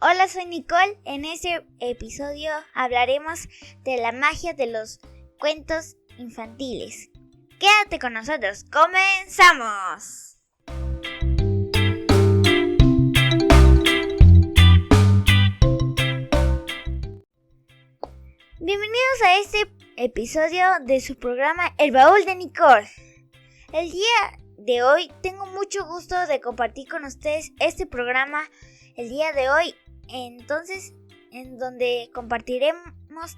Hola, soy Nicole. En este episodio hablaremos de la magia de los cuentos infantiles. Quédate con nosotros. ¡Comenzamos! Bienvenidos a este episodio de su programa El Baúl de Nicole. El día de hoy tengo mucho gusto de compartir con ustedes este programa el día de hoy. Entonces, en donde compartiremos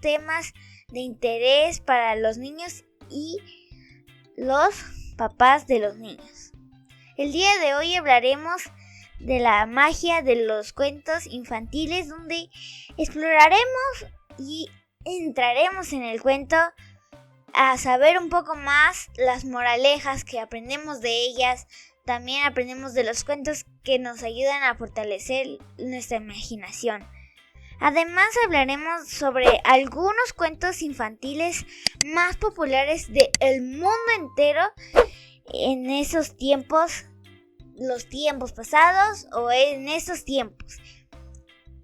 temas de interés para los niños y los papás de los niños. El día de hoy hablaremos de la magia de los cuentos infantiles, donde exploraremos y entraremos en el cuento a saber un poco más las moralejas que aprendemos de ellas. También aprendemos de los cuentos que nos ayudan a fortalecer nuestra imaginación. Además hablaremos sobre algunos cuentos infantiles más populares del mundo entero en esos tiempos, los tiempos pasados o en estos tiempos.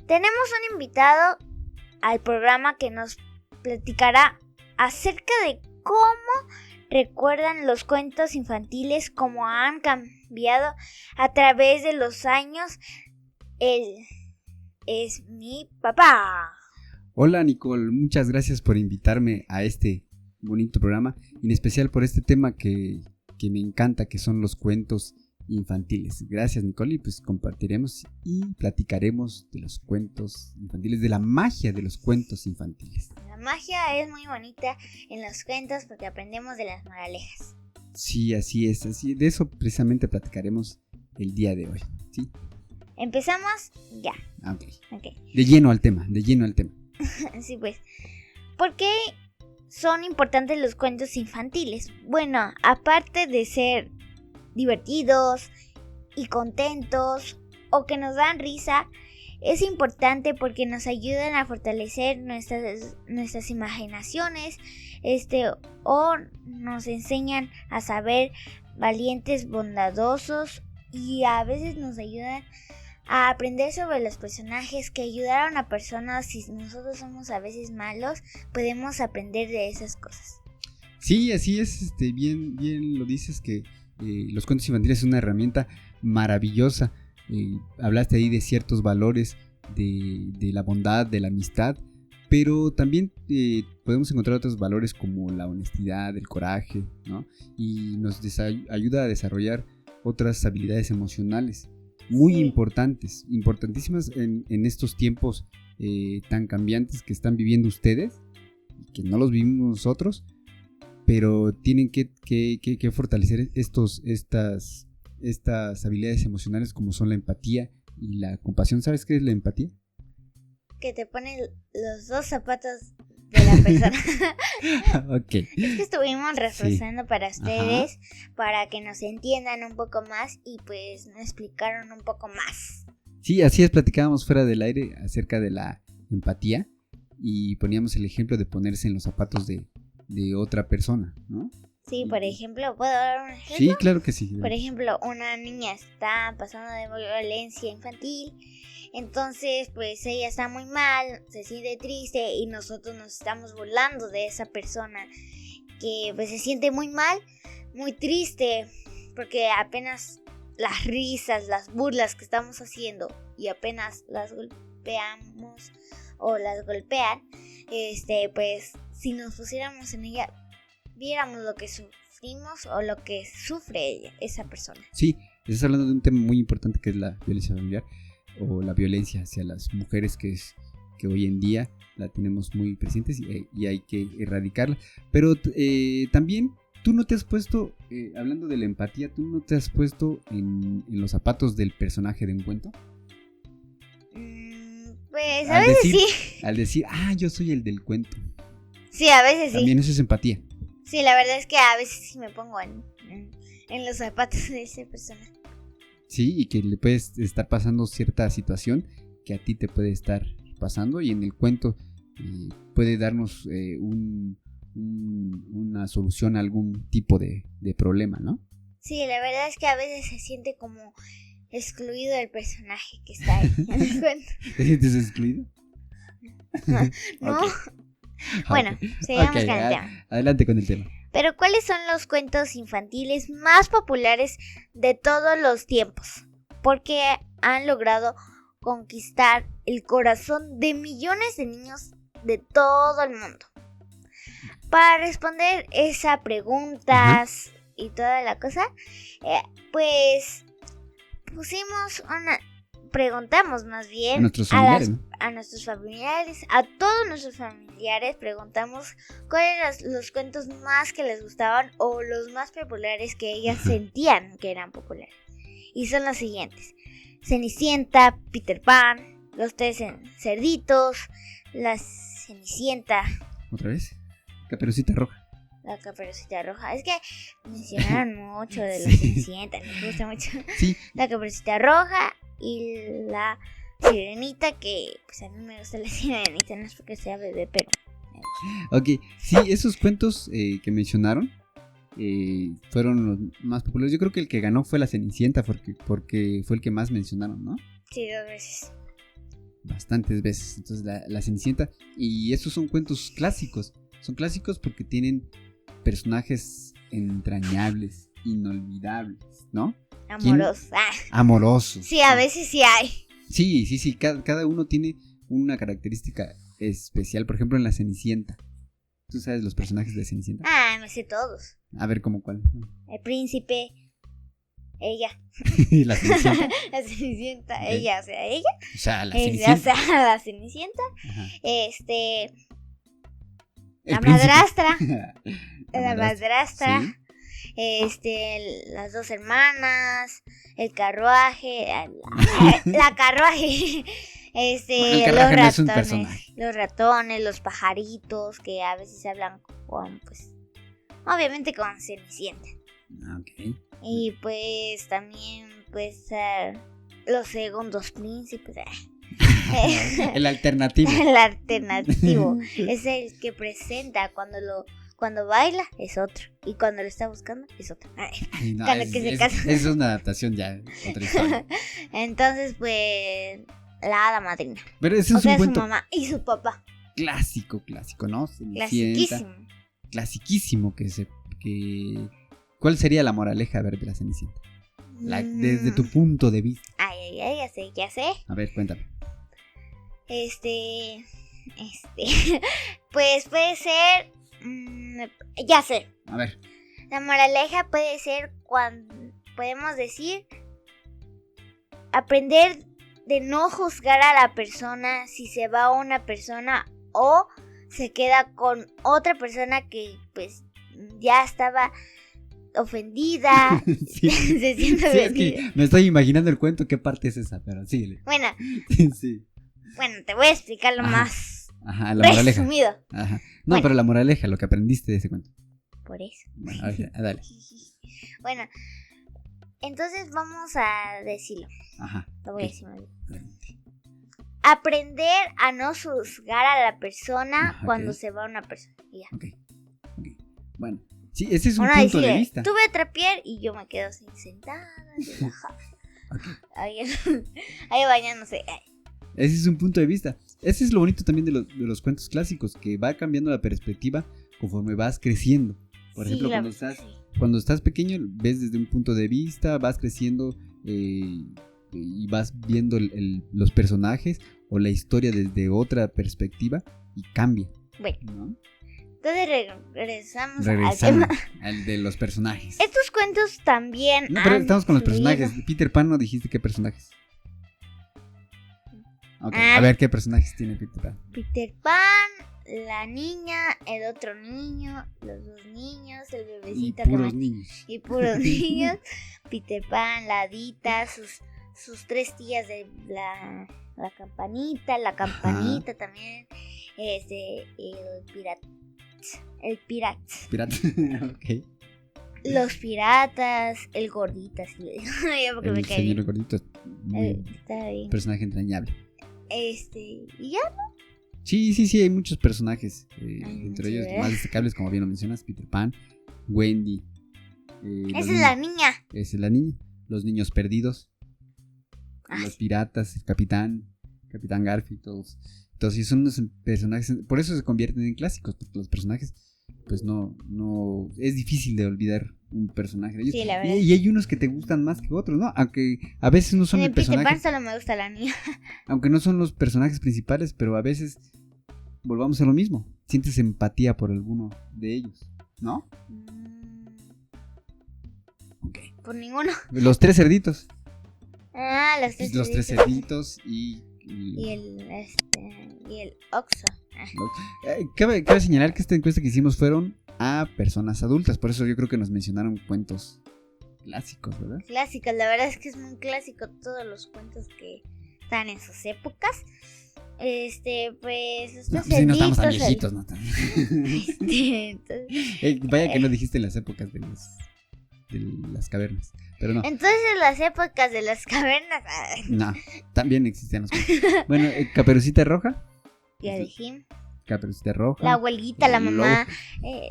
Tenemos un invitado al programa que nos platicará acerca de cómo recuerdan los cuentos infantiles, cómo han cambiado a través de los años. Él es mi papá. Hola Nicole, muchas gracias por invitarme a este bonito programa, y en especial por este tema que me encanta, que son los cuentos infantiles. Gracias Nicole, y pues compartiremos y platicaremos de los cuentos infantiles, de la magia de los cuentos infantiles. La magia es muy bonita en los cuentos porque aprendemos de las moralejas. Sí, así es, de eso precisamente platicaremos el día de hoy, ¿sí? ¿Empezamos? Ya. Ok. De lleno al tema. Sí, pues. ¿Por qué son importantes los cuentos infantiles? Bueno, aparte de ser divertidos y contentos o que nos dan risa, es importante porque nos ayudan a fortalecer nuestras imaginaciones, o nos enseñan a saber valientes, bondadosos, y a veces nos ayudan a aprender sobre los personajes que ayudaron a personas. Si nosotros somos a veces malos, podemos aprender de esas cosas. Sí, así es, bien lo dices, que los cuentos infantiles es una herramienta maravillosa. Hablaste ahí de ciertos valores, de la bondad, de la amistad, pero también podemos encontrar otros valores como la honestidad, el coraje, ¿no? Y nos ayuda a desarrollar otras habilidades emocionales muy importantísimas en estos tiempos tan cambiantes que están viviendo ustedes, que no los vivimos nosotros, pero tienen que fortalecer estas habilidades emocionales, como son la empatía y la compasión. ¿Sabes qué es la empatía? Que te ponen los dos zapatos de la persona. Ok. Es que estuvimos reforzando para ustedes, para que nos entiendan un poco más y pues nos explicaron un poco más. Sí, así es, platicábamos fuera del aire acerca de la empatía y poníamos el ejemplo de ponerse en los zapatos de otra persona, ¿no? Sí, por ejemplo, ¿puedo dar un ejemplo? Sí, claro que sí. Por ejemplo, una niña está pasando de violencia infantil, entonces pues ella está muy mal, se siente triste y nosotros nos estamos burlando de esa persona que pues se siente muy mal, muy triste, porque apenas las risas, las burlas que estamos haciendo y apenas las golpeamos o las golpean, pues si nos pusiéramos en ella, viéramos lo que sufrimos o lo que sufre esa persona. Sí, estás hablando de un tema muy importante, que es la violencia familiar o la violencia hacia las mujeres, que hoy en día la tenemos muy presentes y hay que erradicarla. Pero también tú no te has puesto, hablando de la empatía, tú no te has puesto en los zapatos del personaje de un cuento. Pues a veces sí. Al decir, yo soy el del cuento. Sí, a veces sí. También eso es empatía. Sí, la verdad es que a veces sí me pongo en los zapatos de esa persona. Sí, y que le puedes estar pasando cierta situación que a ti te puede estar pasando, y en el cuento puede darnos una solución a algún tipo de problema, ¿no? Sí, la verdad es que a veces se siente como excluido del personaje que está ahí en el cuento. ¿Te sientes excluido? No. Ok. Bueno, Ok. sigamos Ok, con el tema. adelante con el tema. Pero ¿cuáles son los cuentos infantiles más populares de todos los tiempos? Porque han logrado conquistar el corazón de millones de niños de todo el mundo. Para responder esa preguntas y toda la cosa, pues preguntamos más bien A nuestros familiares, ¿no? a nuestros familiares, a todos nuestros familiares, preguntamos cuáles eran los cuentos más que les gustaban o los más populares que ellas sentían que eran populares. Y son los siguientes: Cenicienta, Peter Pan, Los Tres Cerditos, La Cenicienta. ¿Otra vez? Caperucita Roja. La Caperucita Roja. Es que mencionaron mucho de la Sí. Cenicienta, les gusta mucho. Sí, La Caperucita Roja y la Sirenita, que pues a mí me gusta la Sirenita, no es porque sea bebé, pero me gusta. ok. Sí, esos cuentos que mencionaron fueron los más populares. Yo creo que el que ganó fue la Cenicienta porque fue el que más mencionaron, ¿no? Sí, 2 veces. Bastantes veces. Entonces la Cenicienta. Y esos son cuentos clásicos. Son clásicos porque tienen personajes entrañables, inolvidables, ¿no? Amorosa. Amorosos. Sí, a veces sí hay. Sí. Cada uno tiene una característica especial. Por ejemplo, en la Cenicienta. ¿Tú sabes los personajes de Cenicienta? Ah, me sé todos. A ver, ¿cómo cuál? El príncipe, ella. La Cenicienta. La Cenicienta, Ok. ella, o sea, ella. O sea, la O Cenicienta. sea, la Cenicienta. Ajá. El La príncipe. madrastra. La La madrastra. Sí. Las 2 hermanas, el carruaje, la carruaje, Bueno, el los carruaje no es un ratones, personaje. los ratones, los pajaritos que a veces hablan con, pues, obviamente con Cenicienta. Ok. Y pues también, pues, los segundos príncipes. El alternativo. El alternativo es el que presenta cuando baila es otro y cuando lo está buscando es otro. Ay, no, Cuando que se casa. es una adaptación ya, otra historia. Entonces, pues, la hada madrina. Pero ese O es sea, un su cuento mamá y su papá. clásico, ¿no? Cenicienta. Clasiquísimo. Clasiquísimo ¿Cuál sería la moraleja, a ver, de la Cenicienta? Desde tu punto de vista. Ay, ya sé. A ver, cuéntame. Pues puede ser. Ya sé. A ver. La moraleja puede ser cuando podemos decir aprender de no juzgar a la persona si se va una persona o se queda con otra persona que pues ya estaba ofendida. Sí. Se siente Sí, es ofendida. que me estoy imaginando el cuento, qué parte es esa, pero síguele. Bueno, Sí. te voy a explicarlo Ajá. más Ajá, la moraleja. resumido. Ajá. No, Bueno. pero la moraleja, lo que aprendiste de ese cuento. Por eso. Bueno, a ver, dale. Bueno, entonces vamos a decirlo. Ajá. Lo voy a Ok. decir mal. Adelante. Aprender a no juzgar a la persona Ajá, cuando ok. se va una persona. Y ya. Ok. Bueno, sí, ese es un Uno punto de decide, vista. tuve trapier y yo me quedo así sentada, relajada. Ahí, ahí bañándose. Ay, Ese es un punto de vista. Ese es lo bonito también de los cuentos clásicos, que va cambiando la perspectiva conforme vas creciendo. Por sí, ejemplo, sí. cuando estás pequeño, ves desde un punto de vista, vas creciendo y vas viendo los personajes o la historia desde otra perspectiva y cambia, Bueno, ¿no? entonces regresamos al Regresando tema. al de los personajes. Estos cuentos también No, pero han estamos con los influido- personajes. Peter Pan, ¿no dijiste qué personajes? Ok, Ah. a ver qué personajes tiene Peter Pan. Peter Pan, la niña, el otro niño, los 2 niños, el Y bebecito que puros me- niños. y puros niños. Peter Pan, la Hadita, sus 3 tías de la campanita también, el pirata, Pirata. Ok. los piratas, el gordita, sí le digo yo porque me El cae señor bien. gordito es muy Está bien. personaje entrañable. Y ya, Sí, hay muchos personajes. Ay, Entre sí, ellos, ¿verdad? los más destacables, como bien lo mencionas, Peter Pan, Wendy. esa es la niña. Esa es la niña. Los niños perdidos. los piratas, el Capitán Garfield, todos. Entonces son unos personajes, por eso se convierten en clásicos, porque los personajes, pues no, es difícil de olvidar un personaje de ellos. Sí, la verdad. Y hay unos que te gustan más que otros, ¿no? Aunque a veces no son En el el Peter personaje. Pan solo me gusta la niña. Aunque no son los personajes principales, pero a veces volvamos a lo mismo. Sientes empatía por alguno de ellos, ¿no? Ok. Por ninguno. Los tres cerditos. Ah, los tres Los tres cerditos. cerditos y el Oxo. Cabe señalar que esta encuesta que hicimos fueron a personas adultas. Por eso yo creo que nos mencionaron cuentos clásicos, ¿verdad? Clásicos, la verdad es que es muy clásico todos los cuentos que están en sus épocas. Pues los No, tres pues sí, no estamos tan cerditos, viejitos, ¿no? entonces, Vaya que no dijiste las épocas de las cavernas. Pero no. entonces las épocas de las cavernas. No, también existen los cuentos. Bueno, Caperucita Roja. Ya dijimos. Caperucita Roja. La abuelita, la el mamá,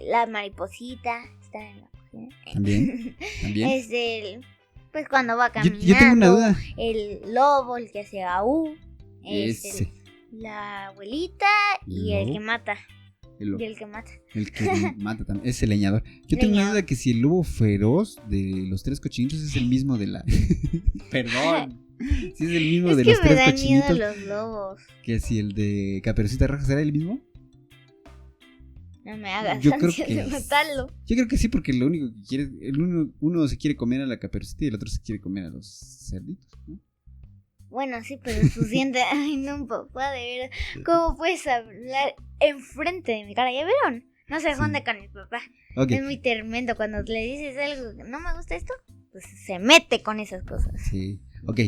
la mariposita. Está en la cocina. También. Pues cuando va caminando. Yo tengo una duda. El lobo, el que hace aú. Ese. La abuelita y el Lobo. que mata. El Y el que mata. que mata también. Es el leñador. Yo tengo una duda que si el lobo feroz de los tres cochinitos es el mismo de la. Perdón. Si es el mismo Es de que los me tres da miedo cochinitos. los lobos. Que si el de Caperucita Roja será el mismo. No me hagas Yo creo ansias que de matarlo. Yo creo que sí, porque lo único que quiere. Uno se quiere comer a la Caperucita y el otro se quiere comer a los cerditos, ¿no? Bueno, sí, pero sus dientes. Ay, no, papá, de verdad. ¿Cómo puedes hablar enfrente de mi cara? ¿Ya vieron? No se Sí. junta con mi papá. Ok. Es muy tremendo. Cuando le dices algo que no me gusta esto, pues se mete con esas cosas. Sí. Ok.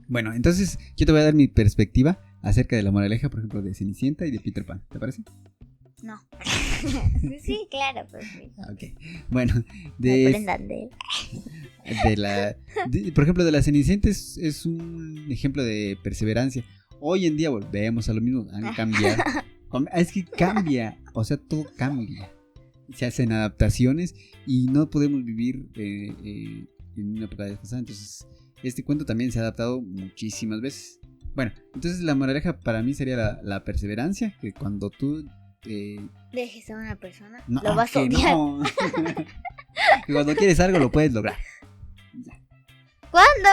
Bueno, entonces yo te voy a dar mi perspectiva acerca de la moraleja, por ejemplo, de Cenicienta y de Peter Pan. ¿Te parece? No. Sí, claro, pues. Ok. Bueno, de. Aprendan de él. Por ejemplo, de la Cenicienta es un ejemplo de perseverancia. Hoy en día volvemos a lo mismo, han cambiado. Es que cambia, o sea, todo cambia. Se hacen adaptaciones y no podemos vivir en una época desfasada. Entonces, este cuento también se ha adaptado muchísimas veces. Bueno, entonces la moraleja para mí sería la perseverancia, que cuando tú... Dejes a una persona, no, lo vas a que odiar. no. Que cuando quieres algo lo puedes lograr. ¿Cuándo?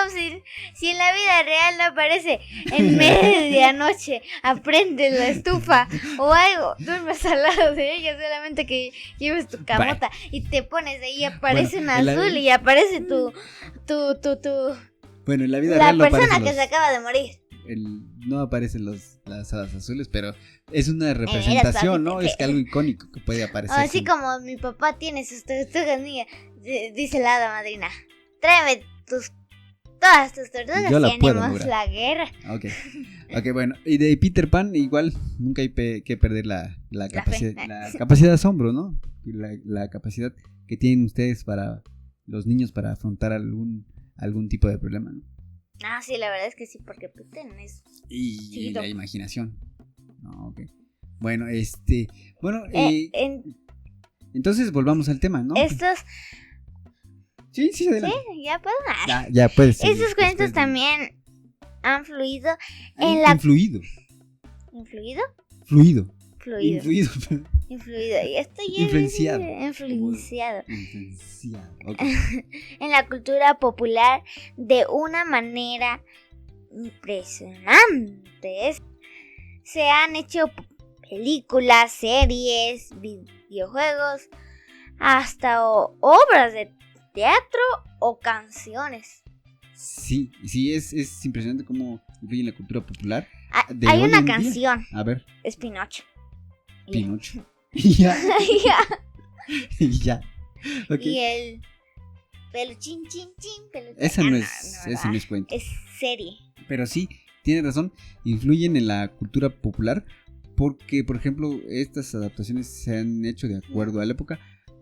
Si en la vida real no aparece en medianoche, aprendes la estufa o algo, duermes al lado de ella, solamente que lleves tu camota y te pones ahí y aparece en azul y aparece tu Bueno, en la vida la real no persona aparecen que se acaba de morir. no aparecen las hadas azules, pero es una representación, ¿no? Es que algo icónico que puede aparecer. Así como mi papá tiene sus tortugas niñas, dice la hada madrina, tráeme todas tus tortugas Yo la y puedo animamos lograr. la guerra. Ok, bueno. Y de Peter Pan, igual, nunca hay que perder la capacidad, fe. la capacidad de asombro, ¿no? La capacidad que tienen ustedes para los niños para afrontar algún tipo de problema, ¿no? Ah, sí, la verdad es que sí, porque Peter es Y chiquito. la imaginación. No, ok. Bueno, bueno, entonces volvamos al tema, ¿no? Estos, Sí, adelante. ya puedo. Ya puedes. Estos cuentos también han fluido en la... la... Influido. ¿Influido? Fluido. Fluido. Influido. Y esto ya Influenciado. Influenciado. Ok. En la cultura popular de una manera impresionante. Se han hecho películas, series, videojuegos, hasta obras de teatro o canciones. Sí, es impresionante cómo influye en la cultura popular. Hay hoy una en día. canción. A ver, Es Pinocho. Pinocho. Y ya. Y ya. Ok. Y el peluchín, chin, peluchín. Ese no es cuento. Es serie. Pero sí, tiene razón, influyen en la cultura popular porque, por ejemplo, estas adaptaciones se han hecho de acuerdo a la época.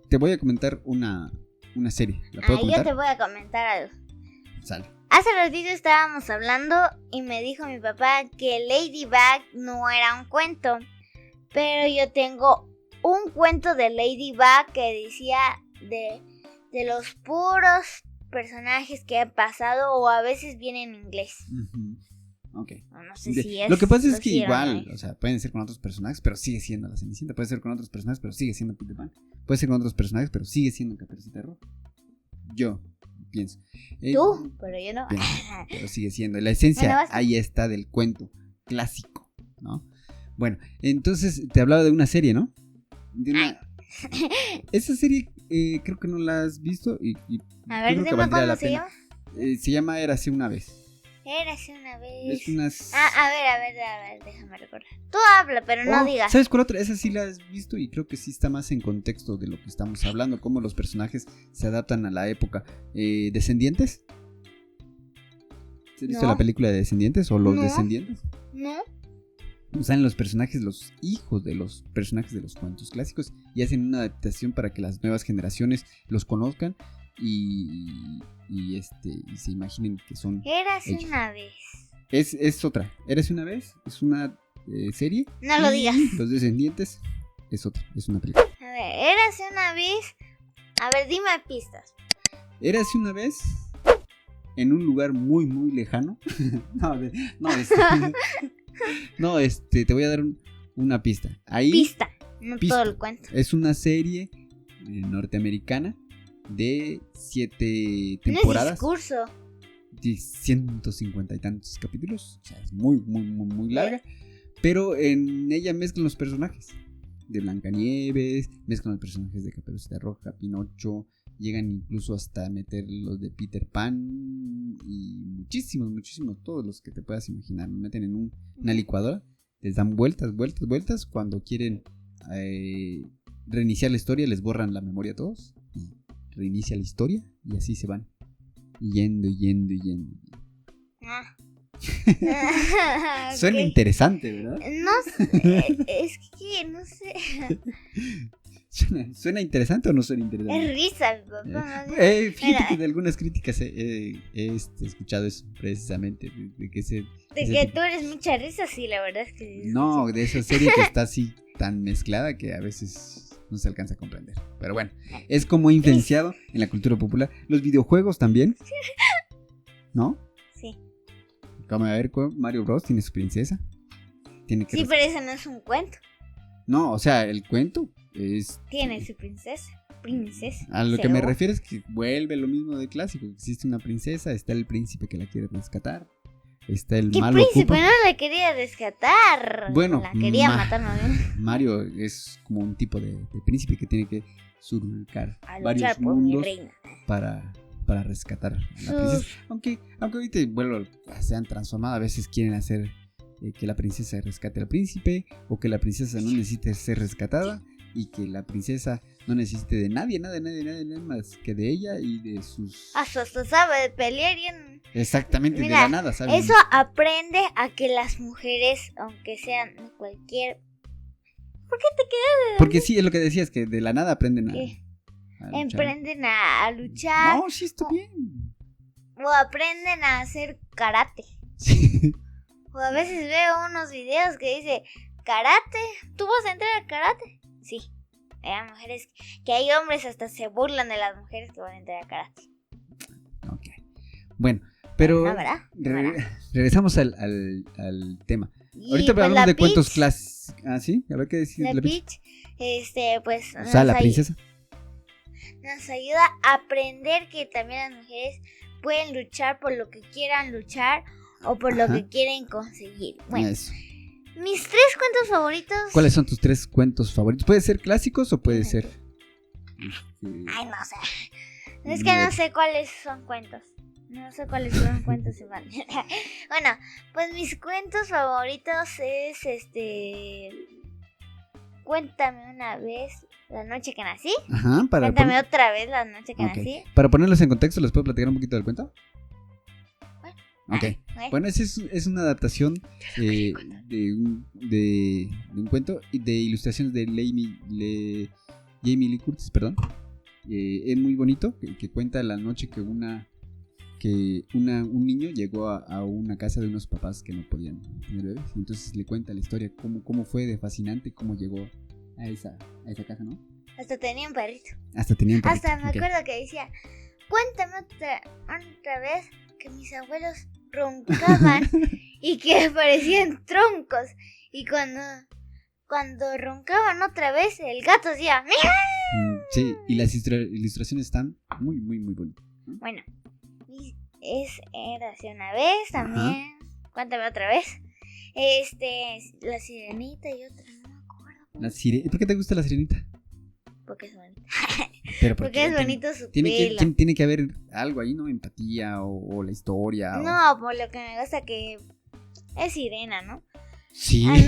Te voy a comentar una serie. ¿La puedo Yo comentar? te voy a comentar algo. Sale. Hace ratito estábamos hablando y me dijo mi papá que Ladybug no era un cuento. Pero yo tengo un cuento de Ladybug que decía de los puros personajes que han pasado o a veces vienen en inglés. Ok. No sé si es. Lo que pasa es que sí igual, o sea, pueden ser con otros personajes, pero sigue siendo la Cenicienta. Puede ser con otros personajes, pero sigue siendo Peter Pan. Puede ser con otros personajes, pero sigue siendo Caperucita Roja. Yo pienso. Tú, pero yo no. Pero sigue siendo. La esencia ahí está del cuento clásico, ¿no? Bueno, entonces te hablaba de una serie, ¿no? Esa serie creo que no la has visto y a ver, dime cómo se llama. Se llama Érase una vez. Érase una vez. Es unas... a ver, déjame recordar. Tú habla, pero no digas. ¿Sabes cuál otra? Esa sí la has visto y creo que sí está más en contexto de lo que estamos hablando, cómo los personajes se adaptan a la época. ¿Descendientes? ¿Has visto la película de Descendientes o Los Descendientes? No. Salen los personajes, los hijos de los personajes de los cuentos clásicos y hacen una adaptación para que las nuevas generaciones los conozcan y se imaginen que son Érase ellos. Una vez. Es otra. Érase una vez. Es una serie. No lo digas. Los Descendientes es otra. Es una película. A ver, Érase una vez. A ver, dime pistas. Érase una vez en un lugar muy, muy lejano. Te voy a dar una pista. Ahí, pista, no pista. Todo el cuento. Es una serie norteamericana de 7 temporadas. No es discurso. De 150 y tantos capítulos. O sea, es muy, muy, muy, muy larga. Pero en ella mezclan los personajes de Blancanieves, mezclan los personajes de Caperucita Roja, Pinocho. Llegan incluso hasta meter los de Peter Pan y muchísimos, todos los que te puedas imaginar. Lo meten en una licuadora, les dan vueltas. Cuando quieren reiniciar la historia, les borran la memoria a todos y reinicia la historia y así se van yendo. Suena interesante, ¿verdad? No sé, es que no sé. ¿Suena interesante o no suena interesante? Es risa, papá. Fíjate que de algunas críticas he escuchado eso precisamente. De que tú eres mucha risa, sí, la verdad es que... No, de esa serie que está así tan mezclada que a veces no se alcanza a comprender. Pero bueno, es como influenciado en la cultura popular. Los videojuegos también, ¿no? Sí. Como a ver, Mario Bros. Tiene su princesa. Sí, pero ese no es un cuento. No, o sea, el cuento... Tiene su princesa. A lo que me refiero es que vuelve lo mismo de clásico. Existe una princesa, está el príncipe que la quiere rescatar. Está el malo príncipe? No la quería rescatar. Bueno, la quería matar, ¿no? Mario es como un tipo de príncipe que tiene que surcar varios por mundos mi reina. para rescatar a la princesa. Aunque ahorita se han transformado. A veces quieren hacer que la princesa rescate al príncipe o que la princesa no necesite ser rescatada. Y que la princesa no necesite de nadie más que de ella y de sus... Hasta sabe pelear y... Exactamente, mira, de la nada, ¿sabes? Eso aprende a que las mujeres, aunque sean cualquier... ¿Por qué te quedas? Porque sí, es lo que decías, que de la nada aprenden a Emprenden a luchar. No, sí está bien. O aprenden a hacer karate. Sí. O a veces veo unos videos que dice, karate, ¿tú vas a entrar al karate? Sí, hay mujeres que hay hombres hasta se burlan de las mujeres que van a entrar a karate. Ok. Bueno, pero no, ¿verdad? Regresamos al tema. Ahorita hablamos de cuentos clásicos. Ah, sí, a ver qué decir. La Peach, pues. O sea, la princesa. Nos ayuda a aprender que también las mujeres pueden luchar por lo que quieran luchar o por lo que quieren conseguir. Bueno. Eso. Mis 3 cuentos favoritos. ¿Cuáles son tus 3 cuentos favoritos? ¿Puede ser clásicos o puede ser...? Ay, no sé. Es que no sé cuáles son cuentos. No sé cuáles son cuentos infantiles. Bueno, pues mis cuentos favoritos es Cuéntame una vez la noche que nací. Ajá, Cuéntame otra vez la noche que nací. Para ponerlos en contexto, ¿les puedo platicar un poquito del cuento? Ok, bueno, es una adaptación de un cuento y de ilustraciones de Jamie Lee Curtis, perdón. Es muy bonito, que cuenta la noche que un niño llegó a una casa de unos papás que no podían tener bebés. Y entonces le cuenta la historia, cómo fue de fascinante, cómo llegó a esa casa, ¿no? Hasta tenía un perrito. Hasta me acuerdo que decía... cuéntame otra vez que mis abuelos roncaban y que parecían troncos. Y cuando roncaban otra vez, el gato hacía... Sí, y las ilustraciones están muy, muy, muy bonitas. Bueno, era así una vez también. Ajá. Cuéntame otra vez. La sirenita y otra, no me acuerdo. ¿Por qué te gusta la sirenita? Porque es bonita. Porque es bonito su pelo. Tiene que haber algo ahí, ¿no? Empatía o la historia. No, por lo que me gusta que es sirena, ¿no? Sí. A mí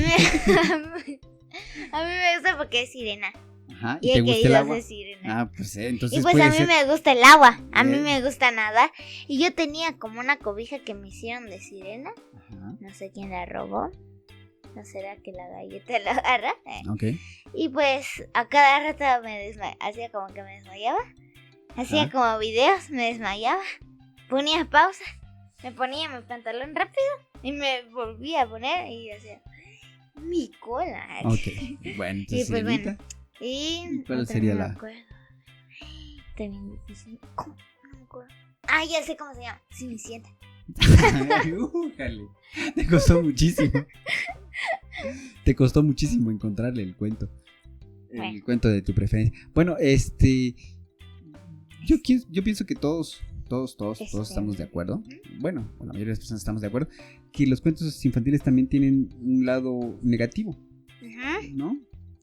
me gusta porque es sirena. Ajá. ¿Y te gusta el agua? Es sirena. Ah, pues entonces. Y pues a mí me gusta el agua. A mí me gusta nadar. Y yo tenía como una cobija que me hicieron de sirena. Ajá. No sé quién la robó. ¿No será que la galleta la agarra? Ok. Y pues a cada rato hacía como que me desmayaba. Hacía como videos, me desmayaba. Ponía pausa. Me ponía mi pantalón rápido. Y me volvía a poner y hacía mi cola. Ok. Bueno, entonces y pues sirenita. bueno. ¿Y cuál sería no me acuerdo? También difícil. ¿Cómo? No me acuerdo. Ah, ya sé cómo se llama. Cenicienta. Újale. Te costó muchísimo. Te costó muchísimo encontrarle el cuento. El cuento de tu preferencia. Bueno, yo pienso que todos estamos de acuerdo. Bueno, la mayoría de las personas estamos de acuerdo que los cuentos infantiles también tienen un lado negativo, ¿no?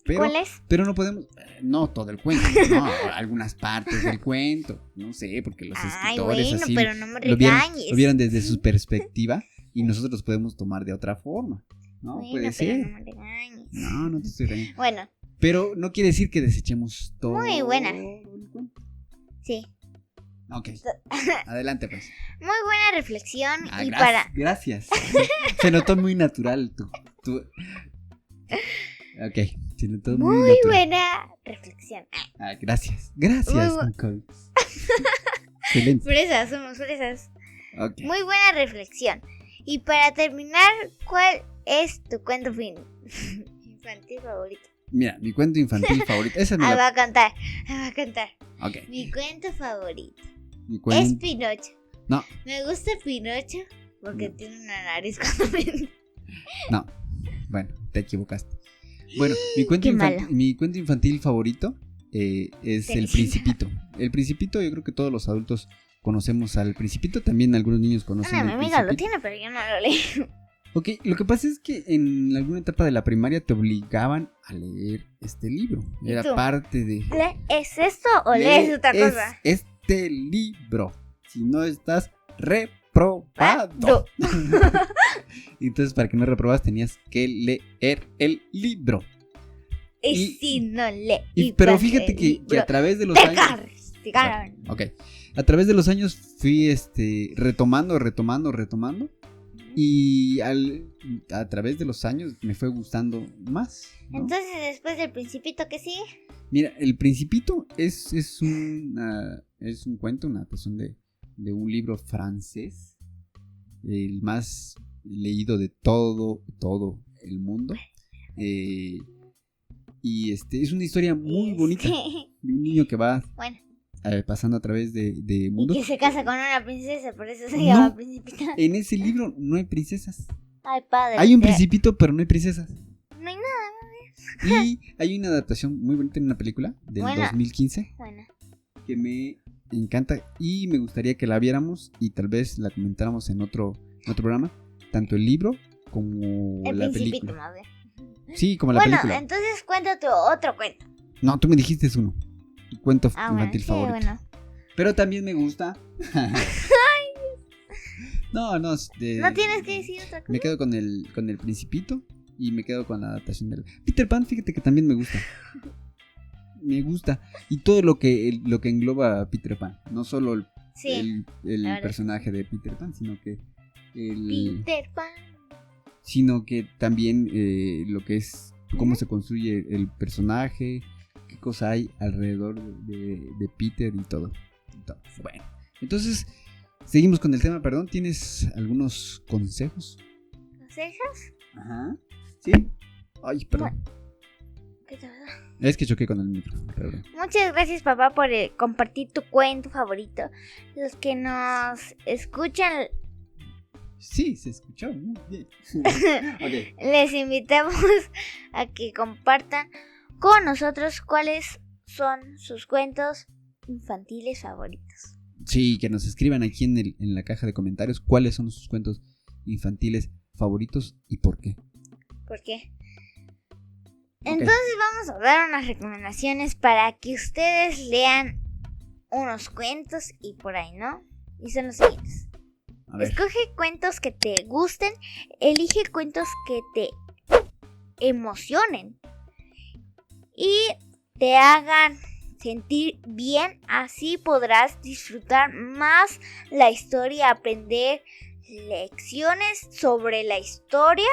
¿Cuál es? Pero no podemos, no todo el cuento, no, algunas partes del cuento, no sé, porque los escritores así pero no me regañes. lo vieron desde su perspectiva y nosotros los podemos tomar de otra forma, ¿no? Puede ser. No me regañes. No te estoy regañando. Bueno. Pero no quiere decir que desechemos todo. Muy buena. Sí. Ok. Adelante, pues. Muy buena reflexión Gracias. Se notó muy natural tú. Ok. Se notó muy natural. Buena reflexión. Gracias, Nicole. Excelente. Fresas, somos fresas. Okay. Muy buena reflexión. Y para terminar, ¿cuál es tu cuento infantil favorito? Mira, mi cuento infantil favorito. Esa me va a cantar. Okay. Mi cuento favorito es Pinocho. No. Me gusta Pinocho porque tiene una nariz cuando me... No. Bueno, te equivocaste. Bueno, mi cuento infantil favorito es El Principito. El Principito, yo creo que todos los adultos conocemos al Principito. También algunos niños conocen al Principito. Mi amiga lo tiene, pero yo no lo leí. Ok, lo que pasa es que en alguna etapa de la primaria te obligaban a leer este libro. Era parte de... ¿Es esto o lees otra cosa? Este libro. Si no estás reprobado. Entonces, para que no reprobas, tenías que leer el libro. Y si no leí. Pero fíjate que a través de los años. Castigaron. Ok. A través de los años fui retomando. Y a través de los años me fue gustando más, ¿no? Entonces, después del Principito, ¿qué sigue? Mira, El Principito es un cuento, una adaptación de un libro francés, el más leído de todo el mundo. Y es una historia muy bonita de un niño que va pasando a través de mundos. Y que se casa con una princesa, por eso se llama Principito. En ese libro no hay princesas. Ay, padre. Hay un principito, pero no hay princesas. No hay nada. Y hay una adaptación muy bonita en una película del 2015 que me encanta y me gustaría que la viéramos y tal vez la comentáramos en otro programa, tanto el libro como la película. Madre. Sí, como la película. Bueno, entonces cuenta tu otro cuento. No, tú me dijiste uno. Tu cuento infantil favorito. Bueno. Pero también me gusta. No. No tienes que decir otra cosa. Me quedo con el Principito y me quedo con la adaptación del Peter Pan. Fíjate que también me gusta. Me gusta. Y todo lo que engloba a Peter Pan. No solo el personaje de Peter Pan, sino que Peter Pan. Sino que también lo que es cómo se construye el personaje, qué cosa hay alrededor de Peter y todo. Bueno, entonces seguimos con el tema, perdón. ¿Tienes algunos consejos? ¿Consejos? Ajá. ¿Sí? Ay, perdón. ¿Qué te pasa? Es que choqué con el micrófono, perdón. Muchas gracias, papá, por compartir tu cuento favorito. Los que nos escuchan, Sí, se escuchó muy bien. Ok. les invitamos a que compartan con nosotros cuáles son sus cuentos infantiles favoritos. Sí, que nos escriban aquí en la caja de comentarios cuáles son sus cuentos infantiles favoritos y por qué. ¿Por qué? Ok. Entonces vamos a dar unas recomendaciones para que ustedes lean unos cuentos y por ahí, ¿no? Y son los siguientes. A ver. Escoge cuentos que te gusten, elige cuentos que te emocionen y te hagan sentir bien, así podrás disfrutar más la historia, aprender lecciones sobre la historia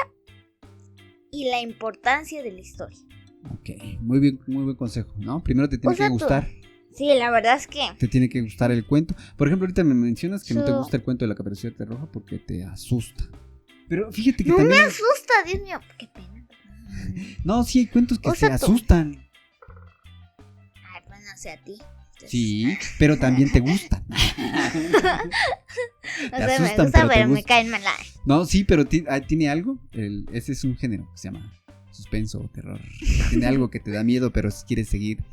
y la importancia de la historia. Ok, muy buen consejo, ¿no? Primero te tiene Usa que gustar. Sí, la verdad es que Te tiene que gustar el cuento. Por ejemplo, ahorita me mencionas que no te Su- gusta el cuento de la Caperucita Roja porque te asusta. Pero fíjate que no me también... asusta, Dios mío, qué pena. No, sí hay cuentos que Usa te tú. asustan. Ay, pues no sé a ti. Sí, pero también te gustan. O sea, me asustan, gusta, pero te pero me gustan. caen mal. No, sí, pero tiene algo. Ese es un género que se llama suspenso o terror. Tiene algo que te da miedo, pero si quieres seguir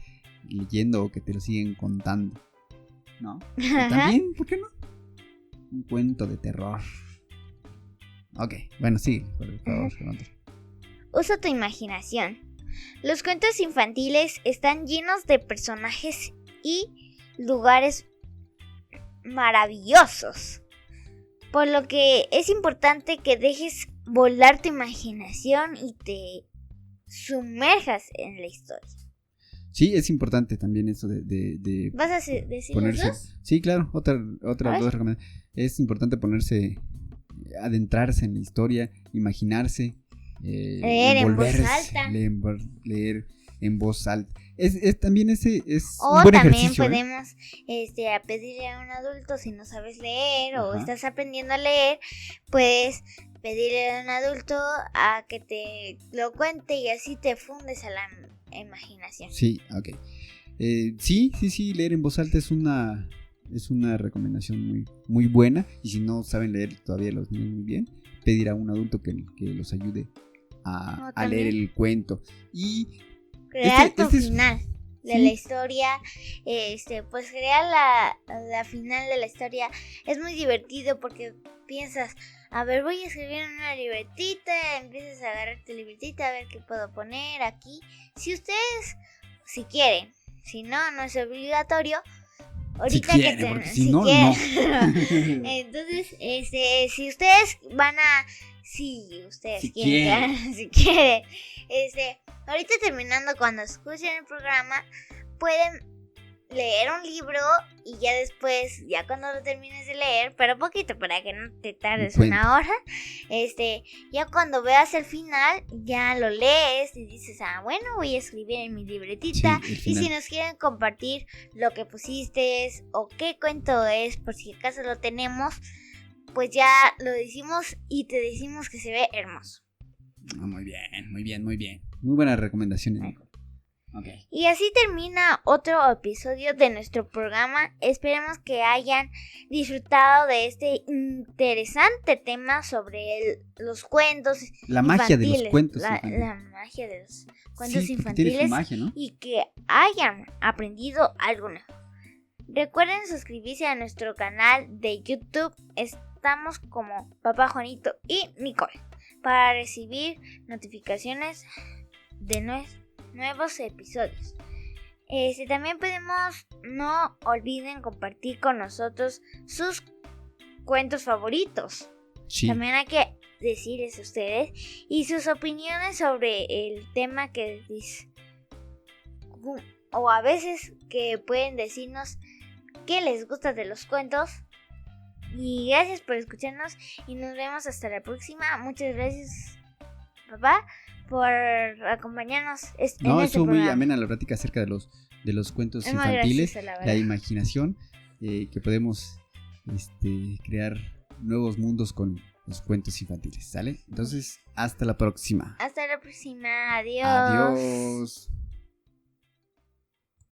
leyendo o que te lo siguen contando. ¿No? Y también, ¿por qué no? Un cuento de terror. Ok, bueno, sí, por favor, con otro. Usa tu imaginación. Los cuentos infantiles están llenos de personajes y lugares maravillosos, por lo que es importante que dejes volar tu imaginación y te sumerjas en la historia. Sí, es importante también eso de ¿Vas a decir ponerse. eso? Sí, claro, otra A ver. dos recomendaciones. Es importante ponerse, adentrarse en la historia, imaginarse, Leer en voz envolverse, alta. leer en voz alta. También ese es O un buen también ejercicio. podemos a pedirle a un adulto, si no sabes leer o Ajá. estás aprendiendo a leer, puedes pedirle a un adulto a que te lo cuente y así te fundes a la imaginación. Sí, ok. Sí, leer en voz alta es una recomendación muy, muy buena. Y si no saben leer todavía los niños muy bien, pedir a un adulto que los ayude a leer el cuento. Y Crear tu este es- final de sí. la historia, pues crear la final de la historia es muy divertido porque piensas, a ver, voy a escribir en una libretita, empiezas a agarrar tu libretita a ver qué puedo poner aquí. Si ustedes, si quieren, si no, no es obligatorio. Ahorita Si quieren, porque si no, no. Entonces, si ustedes van a, si ustedes Si quieren, si quieren, ahorita terminando cuando escuchen el programa, pueden leer un libro y ya después, ya cuando lo termines de leer, pero poquito para que no te tardes Cuento. una hora, ya cuando veas el final, ya lo lees y dices, bueno, voy a escribir en mi libretita. Sí, el Y final. si nos quieren compartir lo que pusiste o qué cuento es, por si acaso lo tenemos, pues ya lo decimos y te decimos que se ve hermoso. Muy bien, muy bien, muy bien. Muy buenas recomendaciones, Nico. Okay. Y así termina otro episodio de nuestro programa. Esperemos que hayan disfrutado de este interesante tema sobre los cuentos La magia de los infantiles, cuentos la infantiles. magia de los cuentos Sí, porque tiene su infantiles magia, ¿no? y que hayan aprendido algo nuevo. Recuerden suscribirse a nuestro canal de YouTube. Estamos como Papá Juanito y Nicole para recibir notificaciones de nuevos episodios. También no olviden compartir con nosotros sus cuentos favoritos. Sí. También hay que decirles a ustedes y sus opiniones sobre el tema que o a veces que pueden decirnos qué les gusta de los cuentos. Y gracias por escucharnos y nos vemos hasta la próxima. Muchas gracias, papá, por acompañarnos en este Estuvo muy programa. amena la plática acerca de los cuentos Es muy infantiles, graciosa, la la verdad. imaginación, que podemos crear nuevos mundos con los cuentos infantiles, ¿sale? Entonces, hasta la próxima. Hasta la próxima. Adiós. Adiós.